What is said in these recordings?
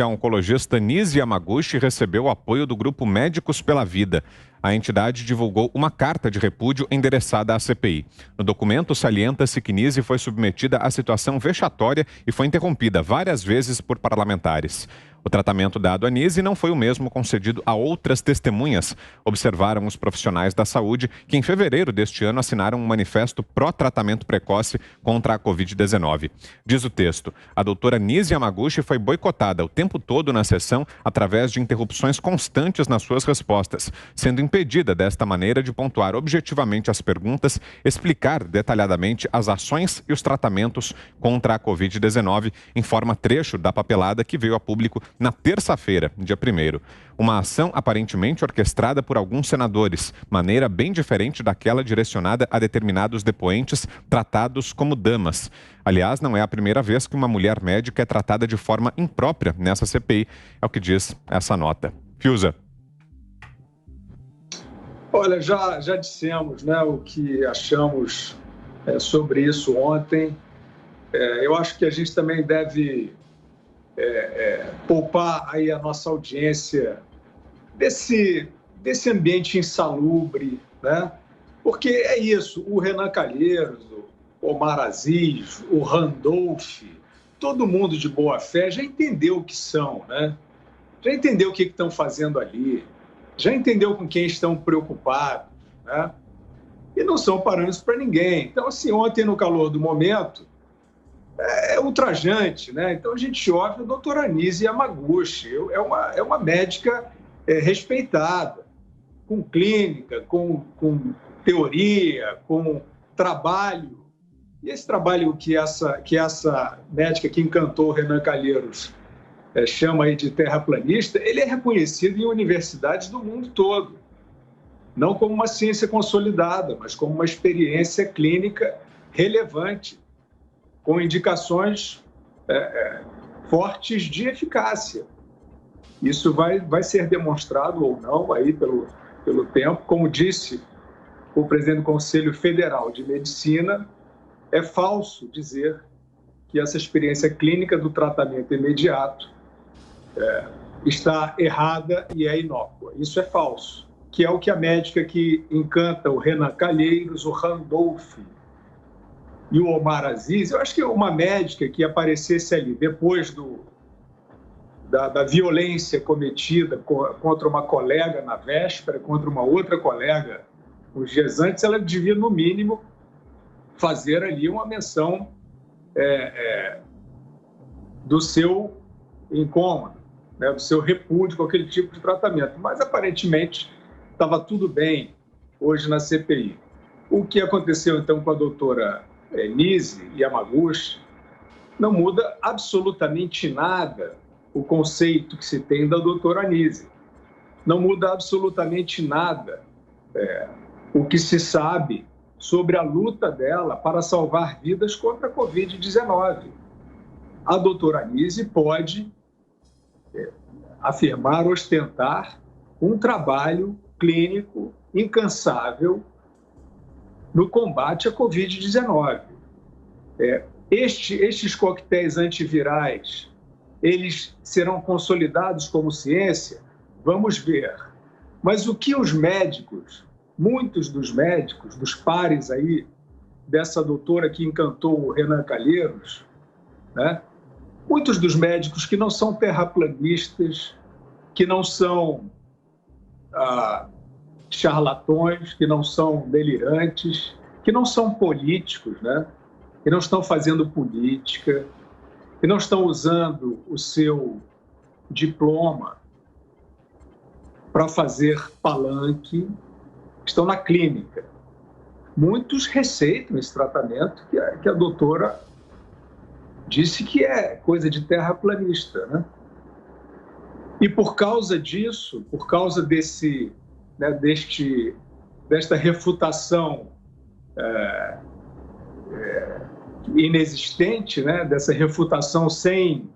A oncologista Nise Yamaguchi recebeu o apoio do Grupo Médicos pela Vida. A entidade divulgou uma carta de repúdio endereçada à CPI. No documento, salienta-se que Nise foi submetida a situação vexatória e foi interrompida várias vezes por parlamentares. O tratamento dado a Nise não foi o mesmo concedido a outras testemunhas, observaram os profissionais da saúde, que em fevereiro deste ano assinaram um manifesto pró-tratamento precoce contra a Covid-19. Diz o texto: a doutora Nise Yamaguchi foi boicotada o tempo todo na sessão através de interrupções constantes nas suas respostas, sendo impedida desta maneira de pontuar objetivamente as perguntas, explicar detalhadamente as ações e os tratamentos contra a Covid-19, informa trecho da papelada que veio a público na terça-feira, dia 1º. Uma ação aparentemente orquestrada por alguns senadores, maneira bem diferente daquela direcionada a determinados depoentes tratados como damas. Aliás, não é a primeira vez que uma mulher médica é tratada de forma imprópria nessa CPI, é o que diz essa nota. Fiuza. Olha, já dissemos, né, o que achamos sobre isso ontem. Eu acho que a gente também deve poupar aí a nossa audiência desse ambiente insalubre, né? Porque é isso, o Renan Calheiros, o Omar Aziz, o Randolph, todo mundo de boa fé já entendeu o que são, né? Já entendeu o que estão fazendo ali, já entendeu com quem estão preocupados, né? E não são parâmetros para ninguém. Então, assim, ontem, no calor do momento, é ultrajante, né? Então, a gente ouve a doutora Nise Yamaguchi, é uma médica respeitada, com clínica, com teoria, com trabalho. E esse trabalho que essa médica que encantou o Renan Calheiros chama aí de terraplanista, ele é reconhecido em universidades do mundo todo. Não como uma ciência consolidada, mas como uma experiência clínica relevante, com indicações fortes de eficácia. Isso vai ser demonstrado ou não aí pelo tempo. Como disse o presidente do Conselho Federal de Medicina, é falso dizer que essa experiência clínica do tratamento imediato está errada e é inócua. Isso é falso, que é o que a médica que encanta o Renan Calheiros, o Randolph e o Omar Aziz, eu acho que uma médica que aparecesse ali depois da violência cometida contra uma colega na véspera, contra uma outra colega uns dias antes, ela devia, no mínimo, fazer ali uma menção do seu incômodo, né, do seu repúdio com aquele tipo de tratamento. Mas, aparentemente, estava tudo bem hoje na CPI. O que aconteceu, então, com a doutora Nise Yamaguchi não muda absolutamente nada o conceito que se tem da doutora Nise. Não muda absolutamente nada o que se sabe sobre a luta dela para salvar vidas contra a Covid-19. A doutora Nise pode afirmar, ostentar um trabalho clínico incansável no combate à Covid-19. Estes coquetéis antivirais, eles serão consolidados como ciência? Vamos ver. Mas o que os médicos, muitos dos médicos, dos pares aí, dessa doutora que encantou o Renan Calheiros, né? Muitos dos médicos que não são terraplanistas, que não são charlatões, que não são delirantes, que não são políticos, né? Que não estão fazendo política, que não estão usando o seu diploma para fazer palanque, estão na clínica. Muitos receitam esse tratamento que a doutora disse que é coisa de terraplanista, né? E por causa disso, por causa desta refutação inexistente, né? Dessa refutação sem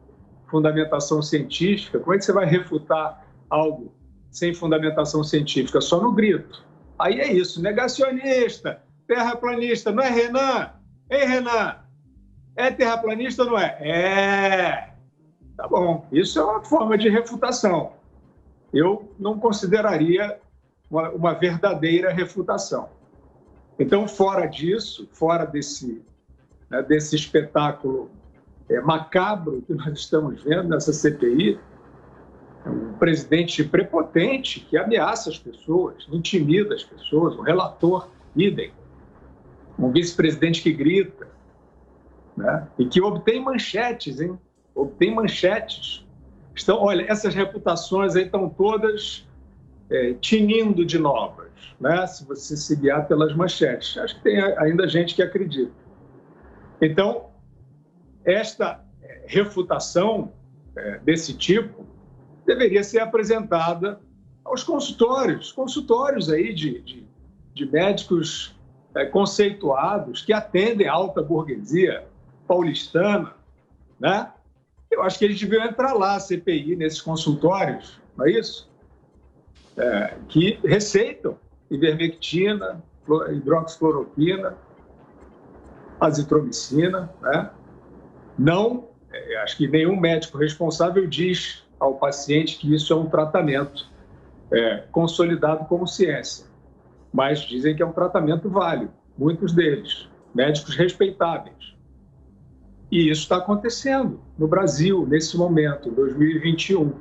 fundamentação científica, como é que você vai refutar algo sem fundamentação científica? Só no grito. Aí é isso, negacionista, terraplanista, não é, Renan? Ei, Renan, é terraplanista ou não é? É! Tá bom, isso é uma forma de refutação. Eu não consideraria uma verdadeira refutação. Então, fora disso, fora desse espetáculo macabro que nós estamos vendo nessa CPI, um presidente prepotente que ameaça as pessoas, intimida as pessoas, um relator, idem, um vice-presidente que grita, né? E que obtém manchetes, hein? Obtém manchetes. Olha, essas reputações aí estão todas tinindo de novas, né? Se você se guiar pelas manchetes. Acho que tem ainda gente que acredita. Então, esta refutação desse tipo deveria ser apresentada aos consultórios aí de médicos conceituados que atendem a alta burguesia paulistana, né? Eu acho que eles deviam entrar lá, a CPI, nesses consultórios, não é isso? Que receitam ivermectina, hidroxicloroquina, azitromicina, né? Não, acho que nenhum médico responsável diz ao paciente que isso é um tratamento consolidado como ciência, mas dizem que é um tratamento válido, muitos deles, médicos respeitáveis. E isso está acontecendo no Brasil, nesse momento, em 2021.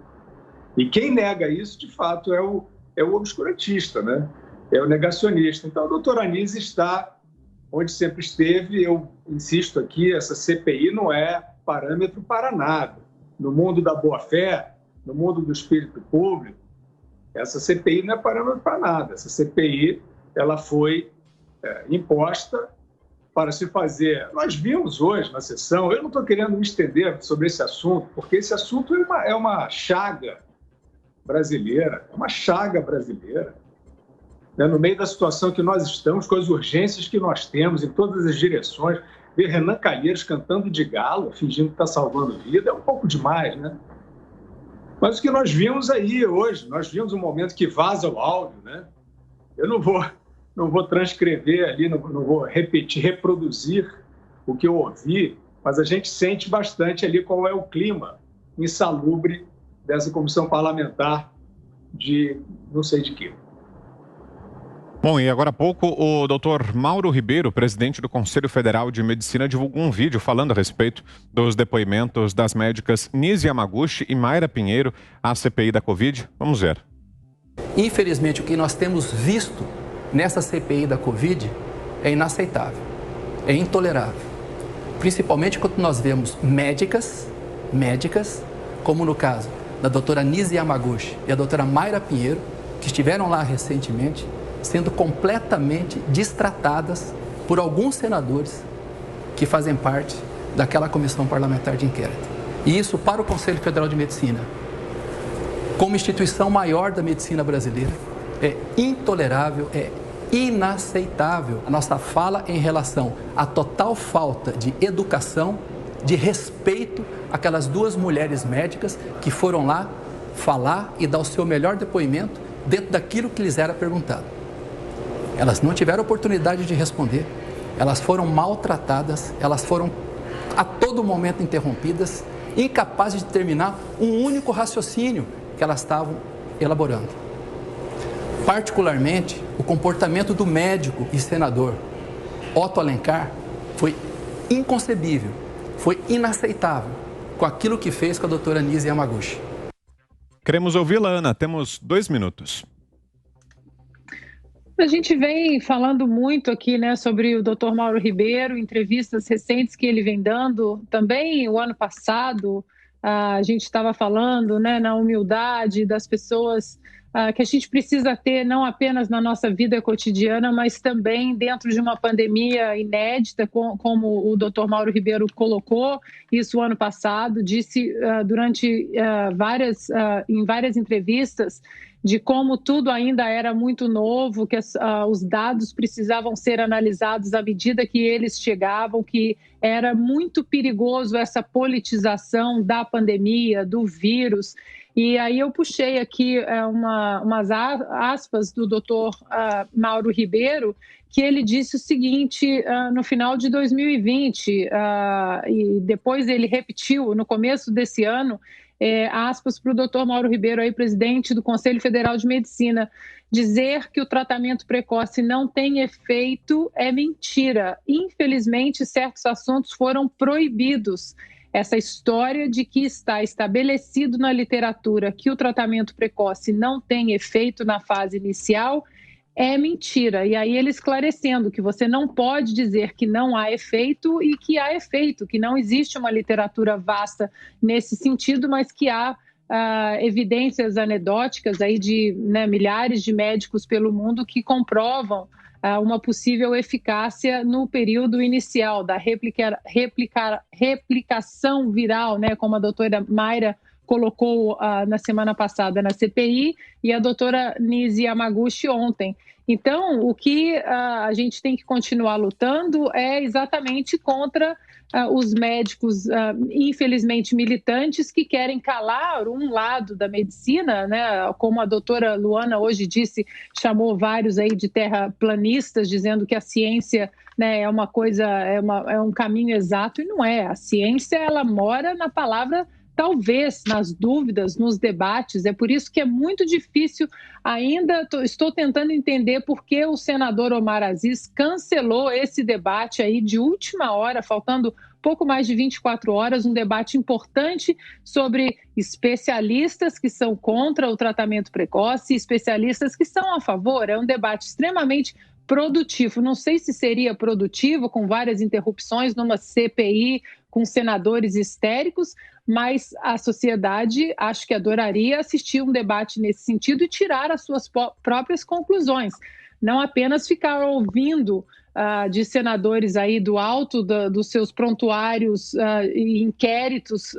E quem nega isso, de fato, é o obscurantista, né? É o negacionista. Então, a doutora Anísia está onde sempre esteve. Eu insisto aqui, essa CPI não é parâmetro para nada. No mundo da boa-fé, no mundo do espírito público, essa CPI não é parâmetro para nada. Essa CPI ela foi imposta para se fazer. Nós vimos hoje na sessão, eu não estou querendo me estender sobre esse assunto, porque esse assunto é uma chaga brasileira, né? No meio da situação que nós estamos, com as urgências que nós temos em todas as direções, ver Renan Calheiros cantando de galo, fingindo que está salvando vida, é um pouco demais, né? Mas o que nós vimos aí hoje, nós vimos um momento que vaza o áudio, né? Eu não vou transcrever ali, não vou repetir, reproduzir o que eu ouvi, mas a gente sente bastante ali qual é o clima insalubre dessa comissão parlamentar de não sei de quê. Bom, e agora há pouco o doutor Mauro Ribeiro, presidente do Conselho Federal de Medicina, divulgou um vídeo falando a respeito dos depoimentos das médicas Nise Yamaguchi e Mayra Pinheiro à CPI da Covid. Vamos ver. Infelizmente, o que nós temos visto nessa CPI da Covid é inaceitável, é intolerável. Principalmente quando nós vemos médicas, como no caso da doutora Nise Yamaguchi e a doutora Mayra Pinheiro, que estiveram lá recentemente, sendo completamente destratadas por alguns senadores que fazem parte daquela comissão parlamentar de inquérito. E isso para o Conselho Federal de Medicina, como instituição maior da medicina brasileira, é intolerável, é inaceitável a nossa fala em relação à total falta de educação, de respeito àquelas duas mulheres médicas que foram lá falar e dar o seu melhor depoimento dentro daquilo que lhes era perguntado. Elas não tiveram oportunidade de responder, elas foram maltratadas, elas foram a todo momento interrompidas, incapazes de terminar um único raciocínio que elas estavam elaborando. Particularmente, o comportamento do médico e senador Otto Alencar foi inconcebível, foi inaceitável com aquilo que fez com a doutora Nise Yamaguchi. Queremos ouvi-la, Ana. Temos 2 minutos. A gente vem falando muito aqui, né, sobre o Dr. Mauro Ribeiro, entrevistas recentes que ele vem dando. Também o ano passado a gente estava falando, né, na humildade das pessoas que a gente precisa ter não apenas na nossa vida cotidiana, mas também dentro de uma pandemia inédita, como o Dr. Mauro Ribeiro colocou isso ano passado, disse durante em várias entrevistas de como tudo ainda era muito novo, que os dados precisavam ser analisados à medida que eles chegavam, que era muito perigoso essa politização da pandemia, do vírus. E aí eu puxei aqui umas aspas do doutor Mauro Ribeiro, que ele disse o seguinte no final de 2020, e depois ele repetiu no começo desse ano, aspas para o doutor Mauro Ribeiro, aí, presidente do Conselho Federal de Medicina, dizer que o tratamento precoce não tem efeito é mentira. Infelizmente, certos assuntos foram proibidos. Essa história de que está estabelecido na literatura que o tratamento precoce não tem efeito na fase inicial é mentira. E aí ele esclarecendo que você não pode dizer que não há efeito e que há efeito, que não existe uma literatura vasta nesse sentido, mas que há evidências anedóticas aí de milhares de médicos pelo mundo que comprovam uma possível eficácia no período inicial da replicação viral, como a doutora Mayra colocou na semana passada na CPI e a doutora Nise Yamaguchi ontem. Então, o que a gente tem que continuar lutando é exatamente contra os médicos, infelizmente militantes, que querem calar um lado da medicina, como a doutora Luana hoje disse, chamou vários aí de terraplanistas, dizendo que a ciência é uma coisa, é um caminho exato, e não é. A ciência, ela mora na palavra talvez, nas dúvidas, nos debates. É por isso que é muito difícil ainda. Estou tentando entender por que o senador Omar Aziz cancelou esse debate aí de última hora, faltando pouco mais de 24 horas, um debate importante sobre especialistas que são contra o tratamento precoce e especialistas que são a favor. É um debate extremamente produtivo. Não sei se seria produtivo com várias interrupções numa CPI com senadores histéricos, mas a sociedade acho que adoraria assistir um debate nesse sentido e tirar as suas próprias conclusões. Não apenas ficar ouvindo de senadores aí do alto dos seus prontuários e inquéritos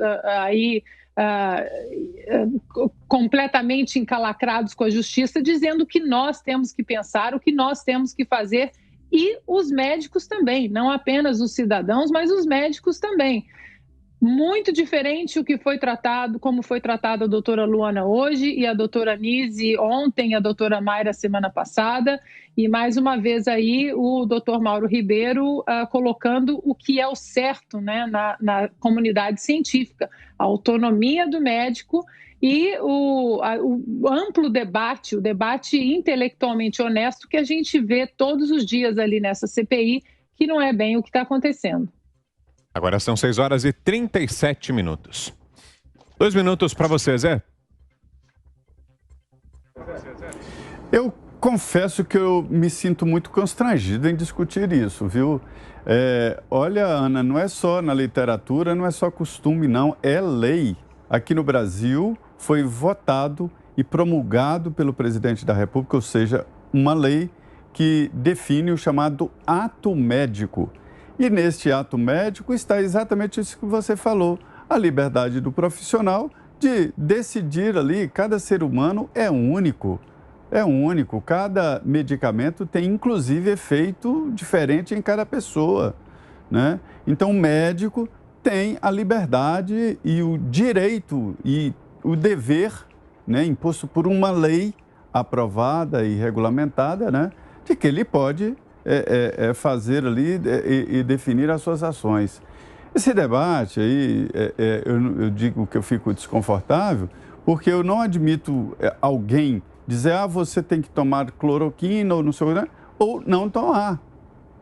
completamente encalacrados com a justiça, dizendo o que nós temos que pensar, o que nós temos que fazer, e os médicos também, não apenas os cidadãos, mas os médicos também. Muito diferente o que foi tratado, como foi tratada a doutora Luana hoje e a doutora Nise ontem, a doutora Mayra semana passada, e mais uma vez aí o doutor Mauro Ribeiro colocando o que é o certo na comunidade científica, a autonomia do médico e o amplo debate, o debate intelectualmente honesto que a gente vê todos os dias ali nessa CPI, que não é bem o que está acontecendo. Agora são 6h37. 2 minutos para você, Zé. Eu confesso que eu me sinto muito constrangido em discutir isso, viu? Olha, Ana, não é só na literatura, não é só costume, não, é lei. Aqui no Brasil foi votado e promulgado pelo presidente da República, ou seja, uma lei que define o chamado ato médico. E neste ato médico está exatamente isso que você falou, a liberdade do profissional de decidir ali, cada ser humano é único, cada medicamento tem inclusive efeito diferente em cada pessoa, né? Então o médico tem a liberdade e o direito e o dever, imposto por uma lei aprovada e regulamentada, de que ele pode fazer ali e definir as suas ações. Esse debate aí, eu digo que eu fico desconfortável, porque eu não admito alguém dizer, você tem que tomar cloroquina ou não sei o que, ou não tomar.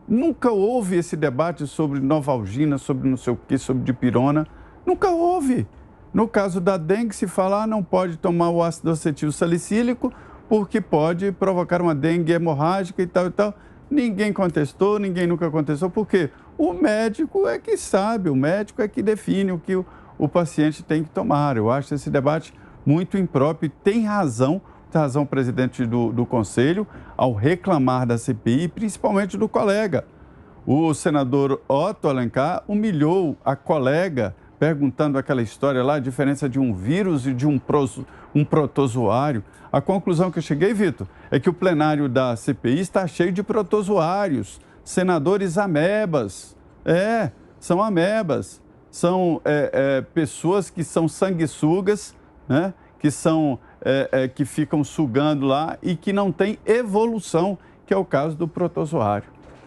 Nunca houve esse debate sobre Novalgina, sobre não sei o que, sobre dipirona, nunca houve. No caso da dengue, se fala, não pode tomar o ácido acetil salicílico, porque pode provocar uma dengue hemorrágica e tal e tal. Ninguém contestou, ninguém nunca contestou, porque o médico é que sabe, o médico é que define o que o paciente tem que tomar. Eu acho esse debate muito impróprio. Tem razão o presidente do Conselho ao reclamar da CPI, principalmente do colega. O senador Otto Alencar humilhou a colega, perguntando aquela história lá, a diferença de um vírus e de um protozoário. A conclusão que eu cheguei, Vitor, é que o plenário da CPI está cheio de protozoários, senadores amebas. São amebas. São pessoas que são sanguessugas, que ficam sugando lá e que não têm evolução, que é o caso do protozoário.